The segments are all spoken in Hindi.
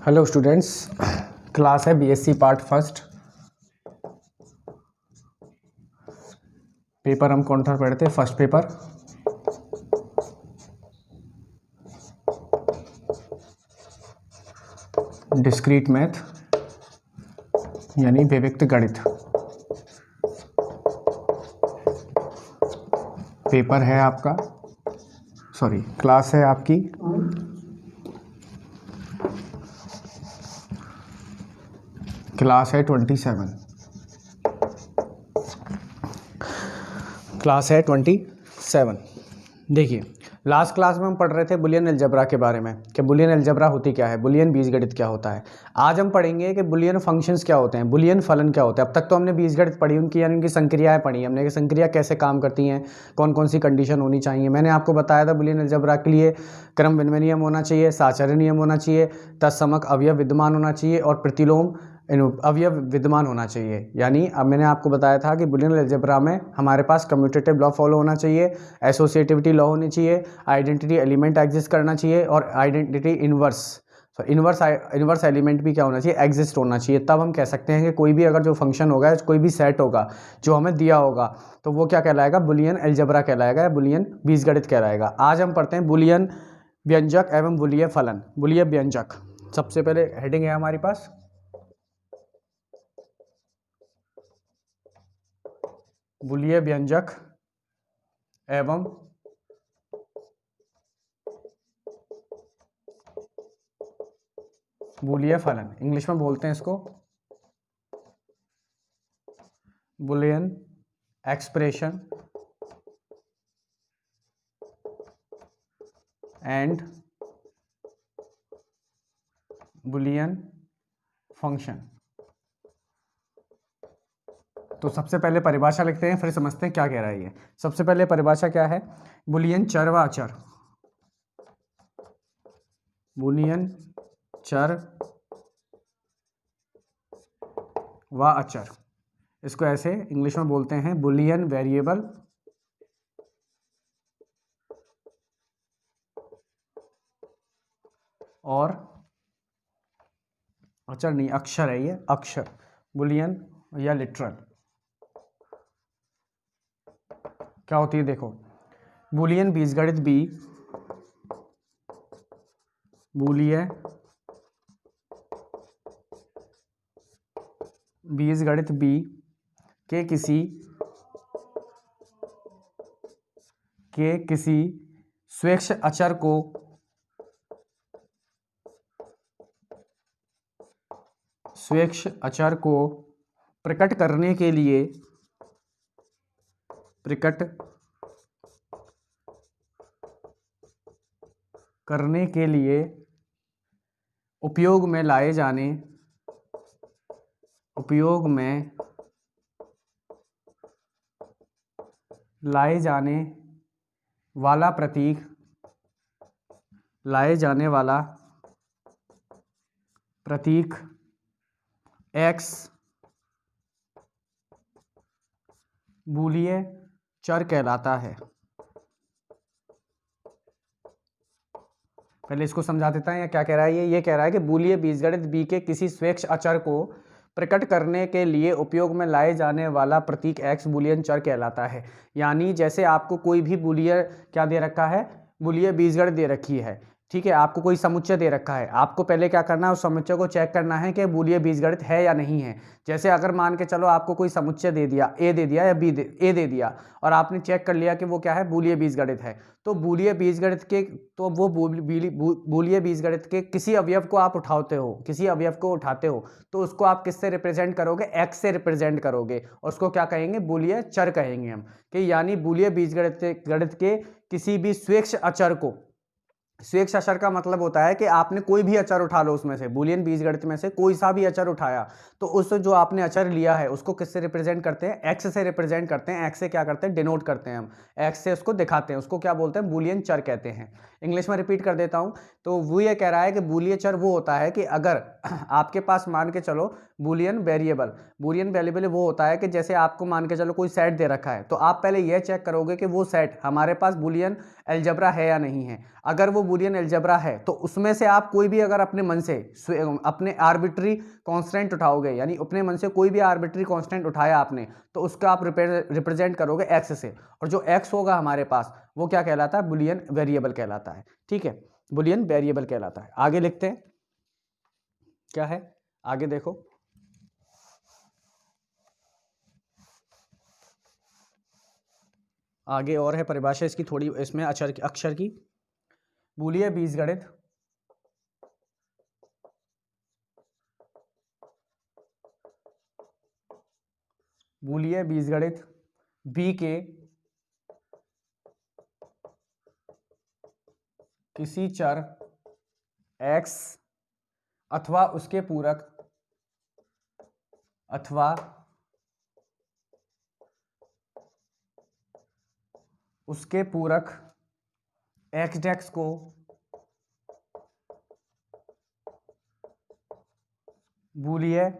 हेलो स्टूडेंट्स, क्लास है बीएससी पार्ट फर्स्ट। पेपर हम कौन सा पढ़ते हैं? First paper. डिस्क्रीट मैथ यानी विविक्त गणित। पेपर है आपका, सॉरी क्लास है आपकी क्लास है 27। क्लास है 27। देखिए, लास्ट क्लास में हम पढ़ रहे थे बुलियन अलजेब्रा के बारे में कि बुलियन अलजेब्रा होती क्या है, बुलियन बीजगणित क्या होता है। आज हम पढ़ेंगे कि बुलियन फंक्शंस क्या होते हैं, बुलियन फलन क्या होते हैं। अब तक तो हमने बीजगणित पढ़ी, उनकी यानी उनकी संक्रियाएं पढ़ी हमने कि संक्रिया कैसे काम करती हैं, कौन कौन सी कंडीशन होनी चाहिए। मैंने आपको बताया था बुलियन अलजेब्रा के लिए क्रम विनिमय नियम होना चाहिए, साहचर्य नियम होना चाहिए, तत्समक अवयव विद्यमान होना चाहिए और प्रतिलोम अवयव विद्यमान होना चाहिए। यानी अब मैंने आपको बताया था कि बुलियन अलजेब्रा में हमारे पास कम्यूटेटिव लॉ फॉलो होना चाहिए, एसोसिएटिविटी लॉ होनी चाहिए, आइडेंटिटी एलिमेंट एग्जिस्ट करना चाहिए और आइडेंटिटी इन्वर्स एलिमेंट भी क्या होना चाहिए, एग्जिस्ट होना चाहिए। तब हम कह सकते हैं कि कोई भी अगर जो फंक्शन होगा, कोई भी सेट होगा जो हमें दिया होगा, तो वो क्या कहलाएगा, बुलियन अलजेब्रा कहलाएगा या बुलियन बीजगणित कहलाएगा। आज हम पढ़ते हैं बुलियन व्यंजक एवं बुलियन फलन। बुलियन व्यंजक सबसे पहले हेडिंग है हमारे पास, बुलियन व्यंजक एवं बुलियन फलन। इंग्लिश में बोलते हैं इसको Boolean expression and Boolean function. तो सबसे पहले परिभाषा लिखते हैं, फिर समझते हैं क्या कह रहा है ये। सबसे पहले परिभाषा क्या है, बुलियन चर व अचर। बुलियन चर व अचर, इसको ऐसे इंग्लिश में बोलते हैं बुलियन वेरिएबल और अचर नहीं, अक्षर है ये, अक्षर, बुलियन या लिटरल। क्या होती है देखो, बुलियन बीजगणित बी, बुलियन बीजगणित बी के किसी स्वेच्छ अचर को प्रकट करने के लिए उपयोग में लाए जाने वाला प्रतीक x बूलियन चर कहलाता है। पहले इसको समझा देता है, या क्या कह रहा है ये कह रहा है कि बूलियन बीजगणित बी के किसी स्वेच्छ अचर को प्रकट करने के लिए उपयोग में लाए जाने वाला प्रतीक x बूलियन चर कहलाता है। यानी जैसे आपको कोई भी बूलियन क्या दे रखा है, बूलियन बीजगणित दे रखी है, ठीक है, आपको कोई समुच्चय दे रखा है, आपको पहले क्या करना है, उस समुच्चय को चेक करना है कि बूलियन बीजगणित है या नहीं है। जैसे अगर मान के चलो आपको कोई समुच्चय दे दिया, ए दे दिया या ए दे दिया, और आपने चेक कर लिया कि वो क्या है, बूलियन बीजगणित है, तो बूलियन बीजगणित के तो वो बूलियन बीजगणित के किसी अवयव को आप उठाते हो तो उसको आप किससे रिप्रेजेंट करोगे, एक्स से रिप्रेजेंट करोगे, और उसको क्या कहेंगे, बूलियन चर कहेंगे हम। कि यानी बूलियन बीजगणित के किसी भी स्वेच्छ अचर को, स्वेच्छ अचर का मतलब होता है कि आपने कोई भी अचर उठा लो, उसमें से बूलियन बीजगणित में से कोई सा भी अचर उठाया, तो उस जो आपने अचर लिया है उसको किससे रिप्रेजेंट करते हैं, एक्स से रिप्रेजेंट करते हैं। एक्स से क्या करते हैं, डिनोट करते हैं हम, एक्स से उसको दिखाते हैं, उसको क्या बोलते हैं, बूलियन चर कहते हैं। इंग्लिश में रिपीट कर देता हूं, तो वो ये कह रहा है कि बूलियन चर वो होता है कि अगर आपके पास मान के चलो बूलियन वेरिएबल वो होता है कि जैसे आपको मान के चलो कोई सेट दे रखा है, तो आप पहले यह चेक करोगे कि वो सेट हमारे पास बूलियन अलजेब्रा है या नहीं है। अगर वो बूलियन अलजेब्रा है तो उसमें से आप कोई भी अगर अपने मन से अपने आर्बिट्री कांस्टेंट उठाओगे, यानी अपने मन से कोई भी आर्बिट्री कांस्टेंट उठाया आपने, तो उसका आप रिप्रेजेंट करोगे एक्स से, और जो एक्स होगा हमारे पास वो क्या कहलाता है, बूलियन वेरिएबल कहलाता है। ठीक है, बूलियन वेरिएबल कहलाता है। आगे लिखते हैं, क्या है आगे देखो, आगे और है परिभाषा इसकी थोड़ी, इसमें अक्षर की। बूलियन बीजगणित बूलियन बीजगणित बी के किसी चर x अथवा उसके पूरक अथवा उसके पूरक x डेक्स को बूलियन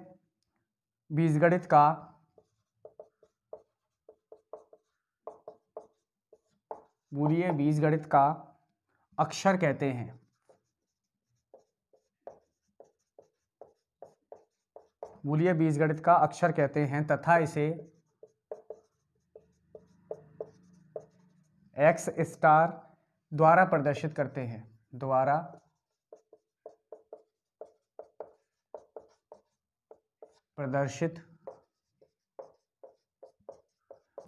बीजगणित का अक्षर कहते हैं। बूलियन बीजगणित का अक्षर कहते हैं तथा इसे x स्टार द्वारा प्रदर्शित करते हैं, द्वारा प्रदर्शित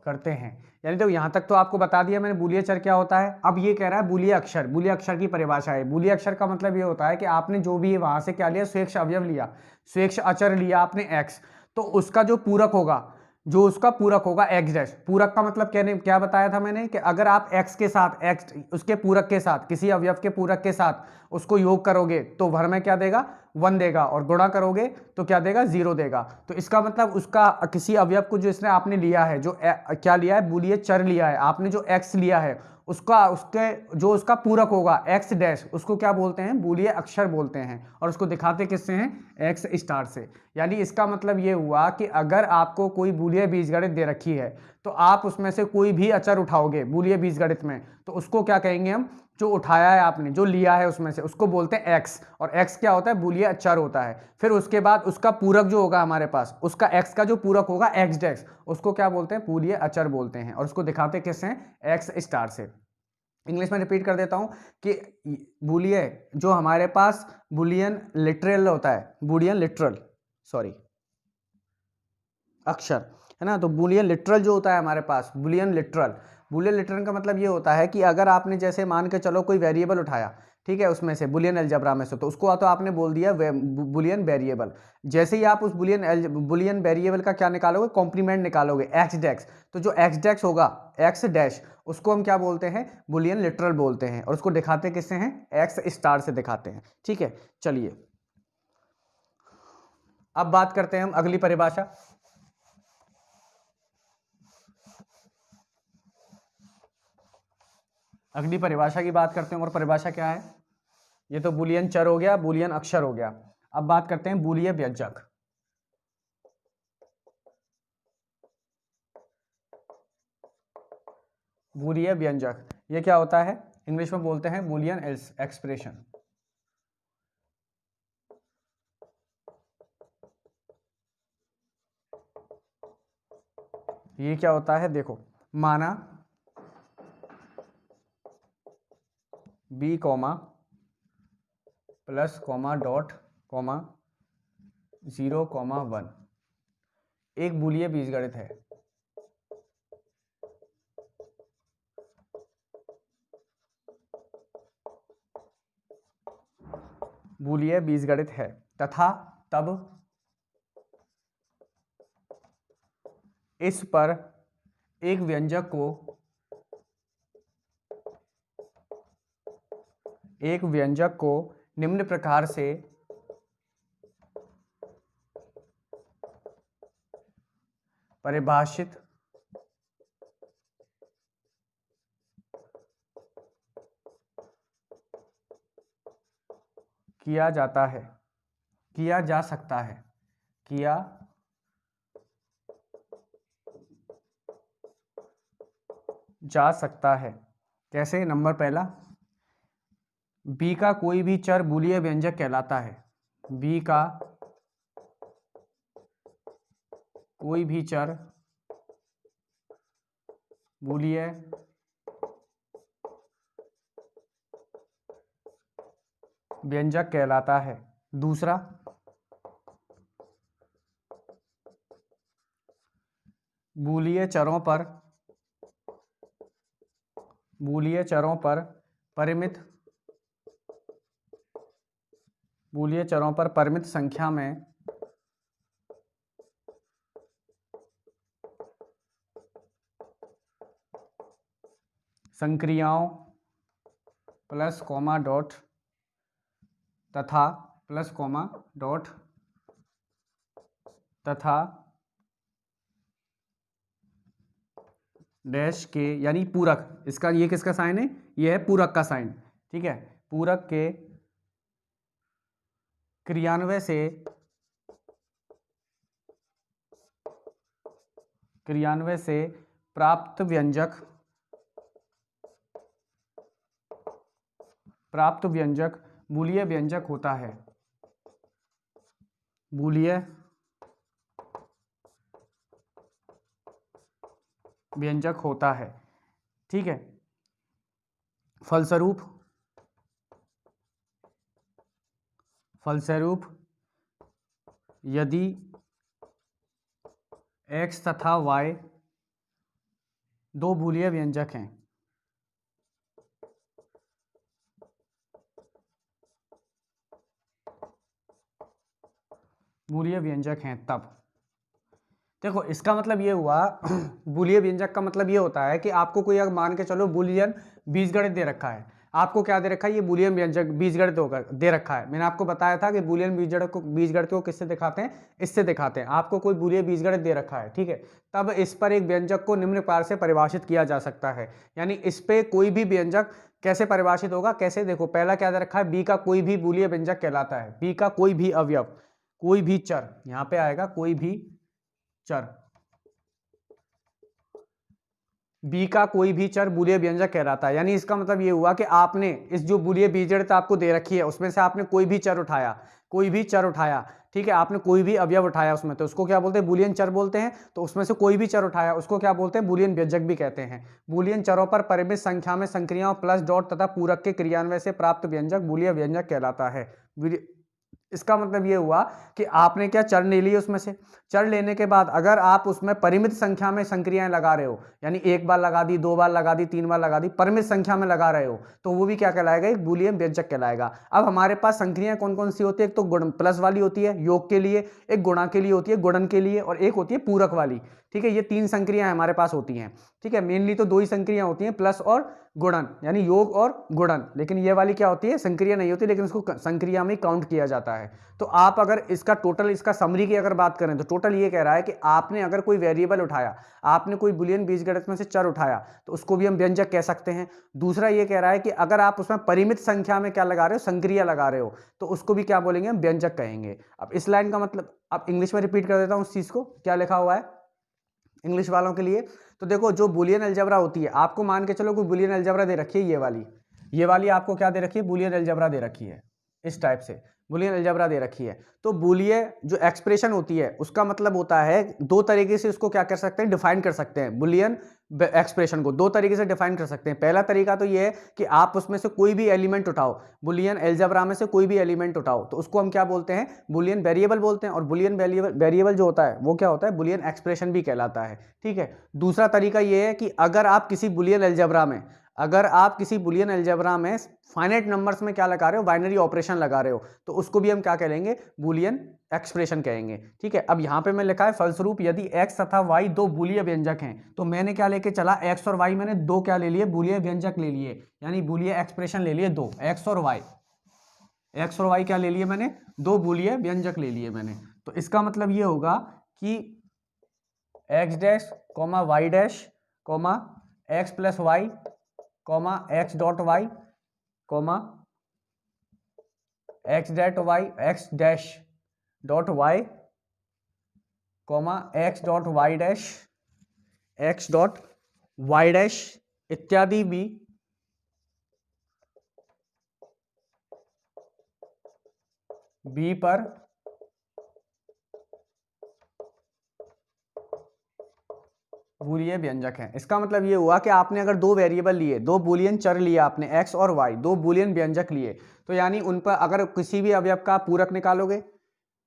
करते हैं। यानी तो यहां तक तो आपको बता दिया मैंने बूलियन चर क्या होता है। अब ये कह रहा है बूलियन अक्षर, बूलियन अक्षर की परिभाषा है। बूलियन अक्षर का मतलब ये होता है कि आपने जो भी वहां से क्या लिया, स्वेच्छ अवयव लिया, स्वेच्छ अचर लिया आपने x, तो उसका जो पूरक होगा, जो उसका पूरक होगा x डैश। पूरक का मतलब क्या बताया था मैंने कि अगर आप x के साथ, x उसके पूरक के साथ, किसी अवयव के पूरक के साथ उसको योग करोगे तो भर में क्या देगा, 1 देगा, और गुणा करोगे तो क्या देगा, 0 देगा। तो इसका मतलब उसका किसी अवयव को जो इसने आपने लिया है, जो क्या लिया है, बूलियन चर लिया है आपने, जो x लिया है उसका उसका पूरक होगा x डैश, उसको क्या बोलते हैं, बूलियन अक्षर बोलते हैं। और उसको दिखाते किससे हैं, x स्टार से। यानी इसका मतलब ये हुआ कि अगर आपको कोई बूलियन बीजगणित दे रखी है तो आप उसमें से कोई भी अचर उठाओगे बूलियन बीजगणित में, तो उसको क्या कहेंगे हम, जो उठाया है आपने, जो लिया है उसमें से, उसको बोलते हैं x। और x क्या होता है, बूलियन अचर होता है। फिर उसके बाद उसका पूरक जो होगा हमारे पास, उसका x का जो पूरक होगा x डैश, उसको क्या बोलते हैं, बूलियन अचर बोलते हैं। और उसको दिखाते किससे हैं, x स्टार से। इंग्लिश में रिपीट कर देता हूं कि बूलियन जो हमारे पास बूलियन लिटरल होता है, बूलियन लिटरल, सॉरी, अक्षर है ना, तो बूलियन लिटरल जो होता है हमारे पास, बूलियन लिटरल का मतलब ये होता है कि अगर आपने जैसे मान के चलो कोई वेरिएबल उठाया, ठीक है, उसमें से बूलियन अलजेब्रा में से, तो उसको तो आपने बोल दिया बूलियन वेरिएबल। जैसे ही आप उस बूलियन वेरिएबल का क्या निकालोगे, कॉम्प्लीमेंट निकालोगे, एक्स डैक्स, तो जो एक्स डैक्स होगा, एक्स डैश, उसको हम क्या बोलते हैं, बूलियन लिटरल बोलते हैं। और उसको दिखाते किससे हैं, एक्स स्टार से दिखाते हैं। ठीक है, चलिए अब बात करते हैं हम अगली परिभाषा। अगली परिभाषा की बात करते हैं, और परिभाषा क्या है, ये तो बूलियन चर हो गया, बूलियन अक्षर हो गया। अब बात करते हैं बूलियन व्यंजक। बूलियन व्यंजक ये क्या होता है, इंग्लिश में बोलते हैं बूलियन एक्सप्रेशन। ये क्या होता है, देखो, माना b comma plus comma dot comma 0,1 एक बूलियन बीजगणित है। बूलियन बीजगणित है तथा तब इस पर एक व्यंजक को निम्न प्रकार से परिभाषित किया जाता है, किया जा सकता है, किया जा सकता है। कैसे, नंबर पहला, बी का कोई भी चर बूलियन व्यंजक कहलाता है। बी का कोई भी चर बूलियन व्यंजक कहलाता है। दूसरा, बूलियन चरों पर परिमित बूलियन चरों पर परिमित संख्या में संक्रियाओं प्लस कॉमा डॉट तथा प्लस कॉमा डॉट तथा डैश के, यानी पूरक, इसका ये किसका साइन है, ये है पूरक का साइन, ठीक है। पूरक के क्रियान्वय से प्राप्त व्यंजक बूलियन व्यंजक होता है। बूलियन व्यंजक होता है, ठीक है। फलस्वरूप यदि x तथा y दो बूलियन व्यंजक हैं, तब देखो इसका मतलब ये हुआ बूलियन व्यंजक का मतलब ये होता है कि आपको कोई अगर मान के चलो बूलियन बीजगणित दे रखा है, आपको क्या दे रखा है, ये बूलियन व्यंजक बीजगणित होकर दे रखा है। मैंने आपको बताया था कि बूलियन बीजगणित को किससे दिखाते हैं, इससे दिखाते हैं। आपको कोई बूलियन बीजगणित दे रखा है, ठीक है, तब इस पर एक व्यंजक को निम्न प्रकार से परिभाषित किया जा सकता है। यानी इस पे कोई भी व्यंजक कैसे परिभाषित होगा, कैसे, देखो पहला क्या दे रखा है, बी का कोई भी बूलियन व्यंजक कहलाता है। बी का कोई भी अवयव, कोई भी चर, यहां पे आएगा कोई भी चर, बी का कोई भी चर बूलियन व्यंजक कहलाता है। यानी इसका मतलब ये हुआ कि आपने इस जो बूलियन बीजगणित आपको दे रखी है उसमें से आपने कोई भी चर उठाया, ठीक है, आपने कोई भी अवयव उठाया उसमें, तो उसको क्या बोलते हैं, बूलियन चर बोलते हैं। तो उसमें से कोई भी चर उठाया उसको क्या बोलते हैं, बूलियन व्यंजक भी कहते हैं। बूलियन चरों पर परिमित संख्या में संक्रियाओं प्लस डॉट तथा पूरक के क्रियान्वय से प्राप्त व्यंजक बूलियन व्यंजक कहलाता है। इसका मतलब ये हुआ कि आपने क्या चर ले लिए, उसमें से चर लेने के बाद अगर आप उसमें परिमित संख्या में संक्रियाएं लगा रहे हो, यानी एक बार लगा दी, दो बार लगा दी, तीन बार लगा दी, परिमित संख्या में लगा रहे हो, तो वो भी क्या कहलाएगा, एक बूलियन व्यंजक कहलाएगा। अब हमारे पास संक्रियाएं कौन कौन सी होती है, एक तो गुण प्लस वाली होती है योग के लिए, एक गुणा के लिए होती है गुणन के लिए, और एक होती है पूरक वाली, ठीक है। ये तीन संक्रियाएं हमारे पास होती हैं, ठीक है। मेनली तो दो ही संक्रियाएं होती हैं, प्लस और गुणन, यानी योग और गुणन, लेकिन ये वाली क्या होती है, संक्रिया नहीं होती, लेकिन इसको संक्रिया में काउंट किया जाता है। तो आप अगर इसका टोटल, इसका समरी की अगर बात करें तो टोटल ये कह रहा है कि आपने अगर कोई वेरिएबल उठाया, आपने कोई बूलियन बीजगणित में से चर उठाया, तो उसको भी हम व्यंजक कह सकते हैं। दूसरा ये कह रहा है कि अगर आप उसमें परिमित संख्या में क्या लगा रहे हो, संक्रिया लगा रहे हो, तो उसको भी क्या बोलेंगे, हम व्यंजक कहेंगे। अब इस लाइन का मतलब, अब इंग्लिश में रिपीट कर देता हूं उस चीज को, क्या लिखा हुआ है इंग्लिश वालों के लिए। तो देखो जो बूलियन अलजेब्रा होती है, आपको मान के चलो कोई बूलियन अलजेब्रा दे रखी है, ये वाली आपको क्या दे रखी है, बूलियन अलजेब्रा दे रखी है, इस टाइप से बूलियन अलजेब्रा दे रखी है। तो बूलियन जो एक्सप्रेशन होती है उसका मतलब होता है, दो तरीके से उसको क्या कर सकते हैं, डिफाइन कर सकते हैं। बूलियन एक्सप्रेशन को दो तरीके से डिफाइन कर सकते हैं। पहला तरीका तो ये है कि आप उसमें से कोई भी एलिमेंट उठाओ, बूलियन अलजेब्रा में से कोई भी एलिमेंट उठाओ, तो उसको हम क्या बोलते हैं, बूलियन वेरिएबल बोलते हैं। और बूलियन वेरिएबल जो होता है वो क्या होता है, बूलियन एक्सप्रेशन भी कहलाता है, ठीक है। दूसरा तरीका ये है कि अगर आप किसी बूलियन अलजेब्रा में फाइनाइट नंबर्स में क्या लगा रहे हो, बाइनरी ऑपरेशन लगा रहे हो, तो उसको भी हम क्या कहेंगे, बूलियन एक्सप्रेशन कहेंगे, ठीक है। अब यहां पे मैं लिखा है फलस्वरूप यदि x तथा y दो बूलियन व्यंजक हैं, तो मैंने क्या लेके चला, x और y मैंने दो क्या ले लिए, बूलियन व्यंजक ले लिए, यानी बूलियन एक्सप्रेशन ले लिए दो, x और y क्या ले लिए मैंने, दो बूलियन व्यंजक ले लिए मैंने। तो इसका मतलब ये होगा कि x dash comma y dash comma x plus y comma x dot y comma x dash dot y comma x dot y dash इत्यादि भी बी पर बूलियन व्यंजक है। इसका मतलब ये हुआ कि आपने अगर दो वेरिएबल लिए, दो बूलियन चर लिए आपने एक्स और वाई, दो बूलियन व्यंजक लिए, तो यानी उन पर अगर किसी भी अवयव का पूरक निकालोगे,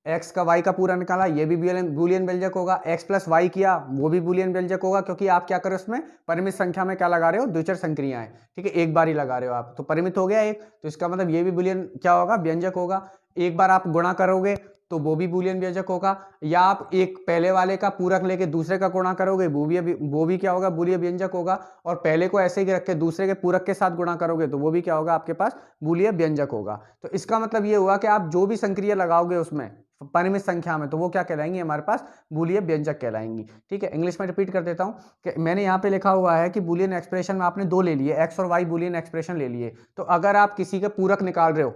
एक्स का वाई का पूरा निकाला, ये भी बूलियन व्यंजक होगा। एक्स प्लस वाई किया, वो भी बूलियन व्यंजक होगा, क्योंकि आप क्या करो उसमें परिमित संख्या में क्या लगा रहे हो, द्विचर संक्रियाएं, ठीक है, एक बार ही लगा रहे हो आप, तो परिमित हो गया एक, तो इसका मतलब ये भी बूलियन क्या होगा, व्यंजक होगा। एक बार आप गुणा करोगे तो वो भी बूलियन व्यंजक होगा, या आप एक पहले वाले का पूरक लेके दूसरे का गुणा करोगे, वो भी क्या होगा, बूलियन व्यंजक होगा। और पहले को ऐसे ही रख के दूसरे के पूरक के साथ गुणा करोगे तो वो भी क्या होगा, आपके पास बूलियन व्यंजक होगा। तो इसका मतलब ये हुआ कि आप जो भी संक्रिया लगाओगे उसमें परिमित संख्या में, तो वो क्या कहलाएंगी, हमारे पास बूलियन व्यंजक कहलाएंगी। ठीक है, इंग्लिश में रिपीट कर देता हूं कि मैंने यहां पे लिखा हुआ है कि बूलियन एक्सप्रेशन में आपने दो ले लिए, एक्स और वाई बूलियन एक्सप्रेशन ले लिए, तो अगर आप किसी के पूरक निकाल रहे हो,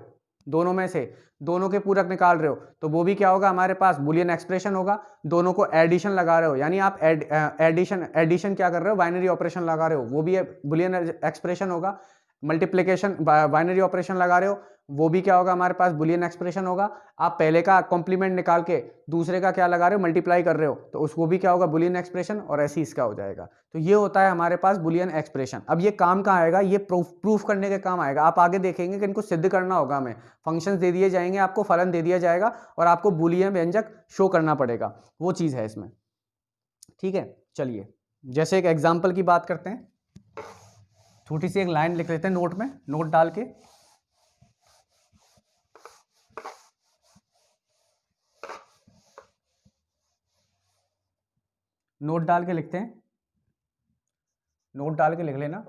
दोनों में से दोनों के पूरक निकाल रहे हो, तो वो भी क्या होगा, हमारे पास बूलियन एक्सप्रेशन होगा। दोनों को एडिशन लगा रहे हो, यानी आप एडिशन क्या कर रहे हो, बाइनरी ऑपरेशन लगा रहे हो, वो भी बूलियन एक्सप्रेशन होगा। मल्टीप्लिकेशन बाइनरी ऑपरेशन लगा रहे हो, वो भी क्या होगा, हमारे पास बूलियन एक्सप्रेशन होगा। आप पहले का कॉम्प्लीमेंट निकाल के दूसरे का क्या लगा रहे हो, मल्टीप्लाई कर रहे हो, तो उसको भी क्या होगा, बूलियन एक्सप्रेशन, और ऐसे ही इसका हो जाएगा। तो ये होता है हमारे पास बूलियन एक्सप्रेशन। अब ये काम कहाँ आएगा, ये प्रूफ करने के काम आएगा। आप आगे देखेंगे कि इनको सिद्ध करना होगा हमें, फंक्शंस दे दिए जाएंगे, आपको फलन दे दिया जाएगा और आपको बूलियन व्यंजक शो करना पड़ेगा, वो चीज है इसमें। ठीक है, चलिए जैसे एक एग्जाम्पल की बात करते हैं, छोटी सी एक लाइन लिख लेते हैं नोट में, नोट डाल के, नोट डाल के लिखते हैं, नोट डाल के लिख लेना।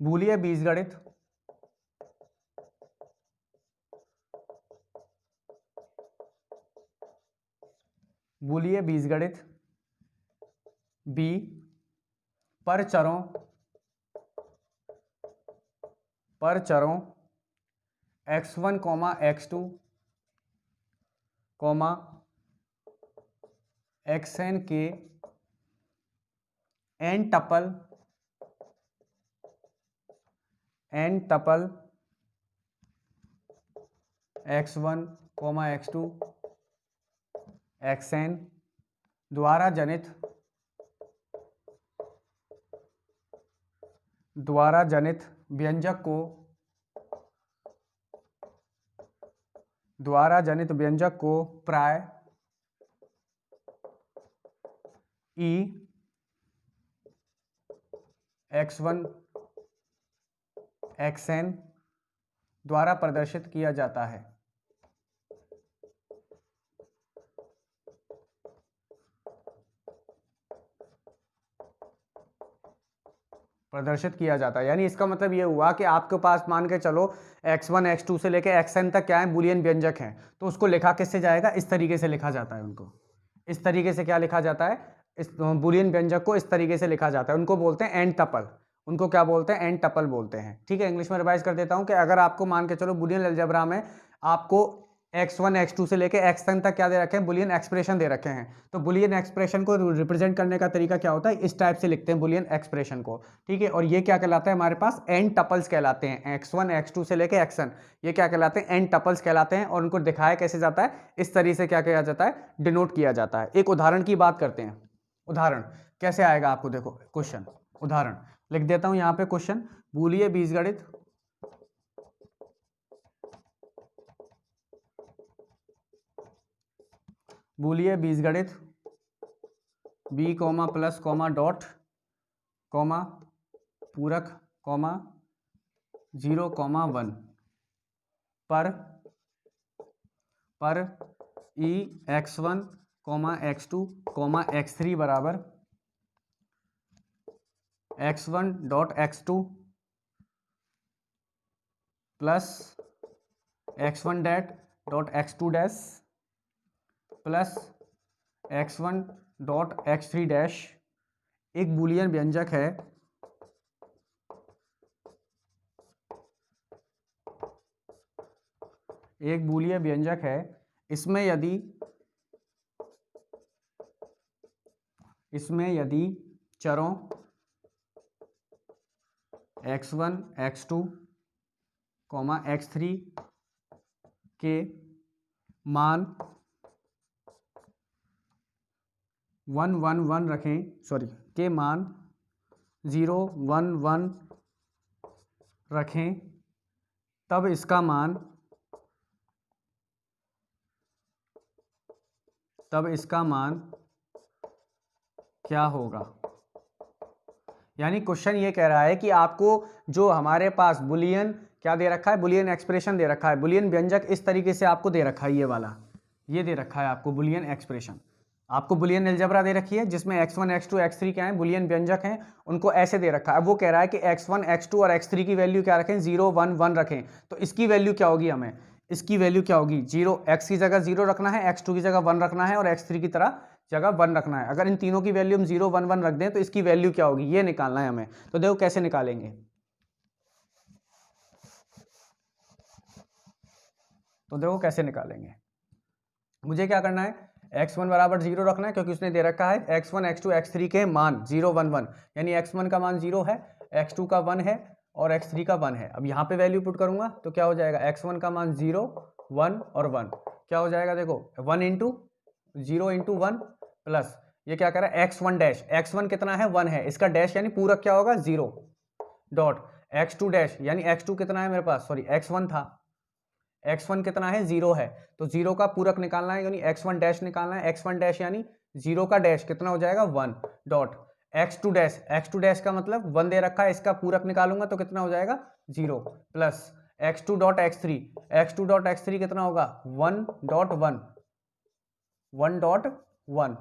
बूलियन बीजगणित बूलियन बीजगणित बी पर चरों x1 x2 xn के n tuple x1 x2 xn द्वारा जनित व्यंजक को प्राय e x1 xn द्वारा प्रदर्शित किया जाता है। यानी इसका मतलब ये हुआ कि आपके पास मान के चलो x1 x2 से लेके xn तक क्या है, बूलियन व्यंजक हैं, तो उसको लिखा किससे जाएगा, इस तरीके से लिखा जाता है उनको। इस तरीके से क्या लिखा जाता है, इस बूलियन व्यंजक को इस तरीके से लिखा जाता है, उनको बोलते हैं एन टपल। उनको क्या बोलते हैं, एन टपल बोलते हैं। ठीक है, इंग्लिश में रिवाइज कर देता हूं कि अगर आपको मान के चलो बूलियन अलजेब्रा में आपको x1 x2 से लेके xn तक क्या दे रखे हैं, बुलियन एक्सप्रेशन दे रखे हैं, तो बुलियन एक्सप्रेशन को रिप्रेजेंट करने का तरीका क्या होता है, इस टाइप से लिखते हैं बुलियन एक्सप्रेशन को। ठीक है, और ये क्या कहलाता है, हमारे पास एन टपल्स कहलाते हैं, x1 x2 से लेके xn, ये क्या कहलाते हैं, एन टपल्स कहलाते हैं। और उनको दिखाया कैसे जाता है, इस तरीके से क्या किया जाता है, डिनोट किया जाता है। एक उदाहरण की बात करते हैं, उदाहरण कैसे आएगा आपको, देखो क्वेश्चन, उदाहरण लिख देता हूं यहां पे क्वेश्चन, बूलियन बीजगणित बी प्लस डॉट पूरक 0 1 पर ई x1 x2 x3 बराबर x1 dot x2 plus x1 dot x2 dash plus x1 dot x3 dash एक बूलियन व्यंजक है, इसमें यदि चरों x1 x2 x3 के मान 1 1 1 रखें, सॉरी के मान 0 1 1 रखें, तब इसका मान क्या होगा। यानी क्वेश्चन ये कह रहा है कि आपको जो हमारे पास बुलियन क्या दे रखा है, बुलियन एक्सप्रेशन दे रखा है, बुलियन व्यंजक इस तरीके से आपको दे रखा है, ये वाला ये दे रखा है आपको बुलियन एक्सप्रेशन, आपको बुलियन अलजेब्रा दे रखी है जिसमें x1 x2 x3 क्या है, बुलियन व्यंजक हैं, उनको ऐसे दे रखा है। अब वो कह रहा है कि x1 x2 और x3 की वैल्यू क्या रखें, 0 1 1 रखें, तो इसकी वैल्यू क्या होगी, हमें इसकी वैल्यू क्या होगी, 0, x की जगह 0 रखना है, x2 की जगह 1 रखना है और x3 की तरह जगह 1 रखना है। अगर इन तीनों की वैल्यू हम 0 1 1 रख दें तो इसकी वैल्यू क्या होगी, ये निकालना है हमें। तो देखो कैसे निकालेंगे, मुझे क्या करना है, x1 बराबर 0 रखना है क्योंकि उसने दे रखा है x1 x2 x3 के मान 0 1 1, यानी x1 का मान 0 है, x2 का 1 है और x3 का 1 है। अब यहाँ पे वैल्यू पुट करूंगा तो क्या हो जाएगा, x1 का मान 0 1 और 1 क्या हो जाएगा, देखो 1 इंटू 0 इंटू 1 प्लस ये क्या कर रहा है x1 डैश, x1 कितना है 1 है, इसका डैश यानी पूरक क्या होगा 0 डॉट x2 डैश, यानी x2 कितना है मेरे पास, सॉरी x1 था, x1 कितना है 0 है, तो 0 का पूरक निकालना है यानी x1 डैश निकालना है, x1 डैश यानी 0 का डैश कितना हो जाएगा 1 dot x2 dash, x2 dash का मतलब 1 दे रखा है, इसका पूरक निकालूंगा तो कितना हो जाएगा 0 plus x2 dot x3, x2 dot x3 कितना होगा 1 डॉट 1 1 डॉट 1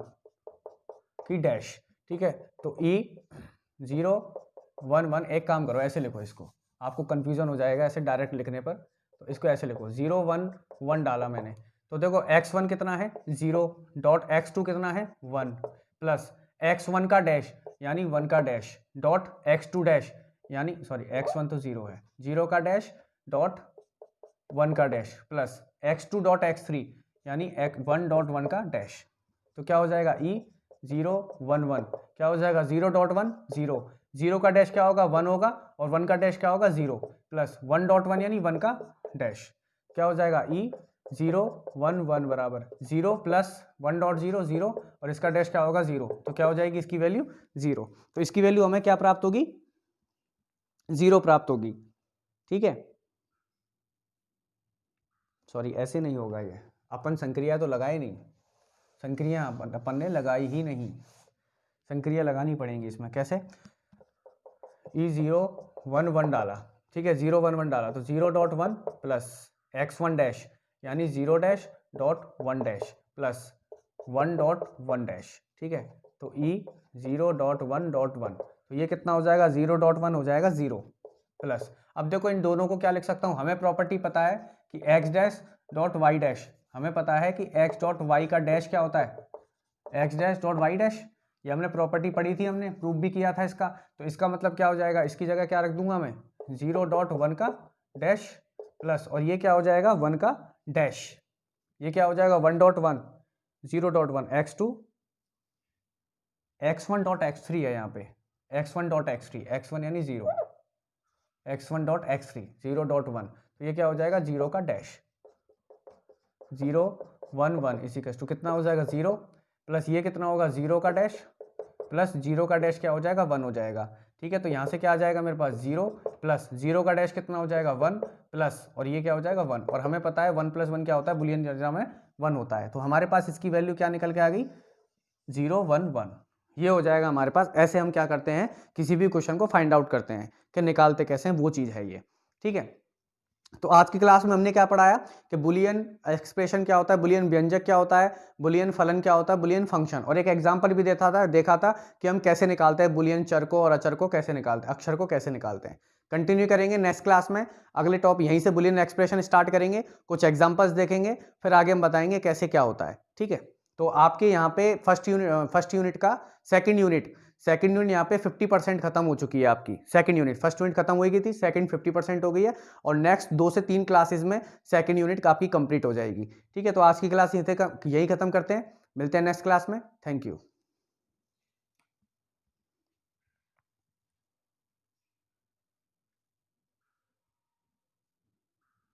की डैश, ठीक है। तो e 0 1 1, एक काम करो ऐसे लिखो इसको, आपको कंफ्यूजन हो जाएगा ऐसे डायरेक्ट लिखने पर, तो इसको ऐसे लिखो 0 1 1 डाला मैंने, तो देखो x1 कितना है 0 डॉट x2 कितना है 1 प्लस x1 का डैश यानी 1 का डैश डॉट x2 डैश यानी सॉरी x1 तो 0 है, 0 का डैश डॉट 1 का dash plus x2 dot x3 यानी 1 डॉट 1 का डैश, तो क्या हो जाएगा e 0 1 1 क्या हो जाएगा 0 डॉट 1 0, 0 का डैश क्या होगा 1 होगा और 1 का डैश क्या होगा 0 प्लस 1 डॉट 1 यानी 1 का डैश, क्या हो जाएगा e 0 1 1 बराबर 0 प्लस 1 डॉट 0 0 और इसका डैश क्या होगा 0, तो क्या हो जाएगी इसकी वैल्यू 0, तो इसकी वैल्यू हमें क्या प्राप्त होगी 0 प्राप्त होगी, ठीक है। सॉरी ऐसे नहीं होगा, ये अपन संक्रिया तो लगाए नहीं, संक्रिया अपन ने लगाई ही नहीं, संक्रिया लगानी पड़ेंगी इसमें, कैसे e 0 1 1 डाला, ठीक है 0 1 1 डाला तो 0 डॉट 1 प्लस x1 डैश यानी 0 dash dot 1 dash plus 1 dot 1 dash, ठीक है। तो e 0 डॉट 1 डॉट 1, तो ये कितना हो जाएगा 0 डॉट 1 हो जाएगा 0 प्लस, अब देखो इन दोनों को क्या लिख सकता हूँ, हमें प्रॉपर्टी पता है कि x dash dot y dash, हमें पता है कि x डॉट y का डैश क्या होता है x dash dot y dash, ये हमने प्रॉपर्टी पढ़ी थी, हमने प्रूफ भी किया था इसका, तो इसका मतलब क्या हो जाएगा, इसकी जगह क्या रख दूंगा मैं 0 डॉट 1 का डैश प्लस और ये क्या हो जाएगा 1 का डैश, ये क्या हो जाएगा 1 dot 1 0 dot 1 x2 x1 dot x3 है यहाँ पे x1 डॉट x3, x1 यानी 0 x1 डॉट x3 0 डॉट 1, तो ये क्या हो जाएगा 0 का डैश 0 1 1 इसी का कितना हो जाएगा 0 प्लस ये कितना होगा 0 का डैश प्लस 0 का डैश क्या हो जाएगा 1 हो जाएगा, ठीक है। तो यहाँ से क्या आ जाएगा मेरे पास 0 प्लस 0 का डैश कितना हो जाएगा 1 प्लस और ये क्या हो जाएगा 1, और हमें पता है 1 प्लस 1 क्या होता है, बुलियन अलजेब्रा में 1 होता है, तो हमारे पास इसकी वैल्यू क्या निकल के आ गई 0 1 1, ये हो जाएगा हमारे पास। ऐसे हम क्या करते हैं किसी भी क्वेश्चन को फाइंड आउट करते हैं कि निकालते कैसे हैं, वो चीज़ है ये, ठीक है। तो आज की क्लास में हमने क्या पढ़ाया कि बुलियन एक्सप्रेशन क्या होता है, बुलियन व्यंजक क्या होता है, बुलियन फलन क्या होता है, बुलियन फंक्शन, और एक एग्जांपल भी देखा था कि हम कैसे निकालते हैं बुलियन चर को और अचर को कैसे निकालते हैं, अक्षर को कैसे निकालते हैं। कंटिन्यू करेंगे नेक्स्ट क्लास में, अगले टॉपिक यहीं से बुलियन एक्सप्रेशन स्टार्ट करेंगे, कुछ एग्जाम्पल्स देखेंगे, फिर आगे हम बताएंगे कैसे क्या होता है, ठीक है। तो आपके यहाँ पे फर्स्ट यूनिट का सेकेंड यूनिट यहाँ पे 50% खत्म हो चुकी है आपकी, सेकंड यूनिट, फर्स्ट यूनिट खत्म हो गई थी, सेकंड 50% हो गई है, और नेक्स्ट 2 से 3 क्लासेस में सेकंड यूनिट आपकी कंप्लीट हो जाएगी, ठीक है। तो आज की क्लास यही खत्म करते हैं, मिलते हैं नेक्स्ट क्लास में, थैंक यू।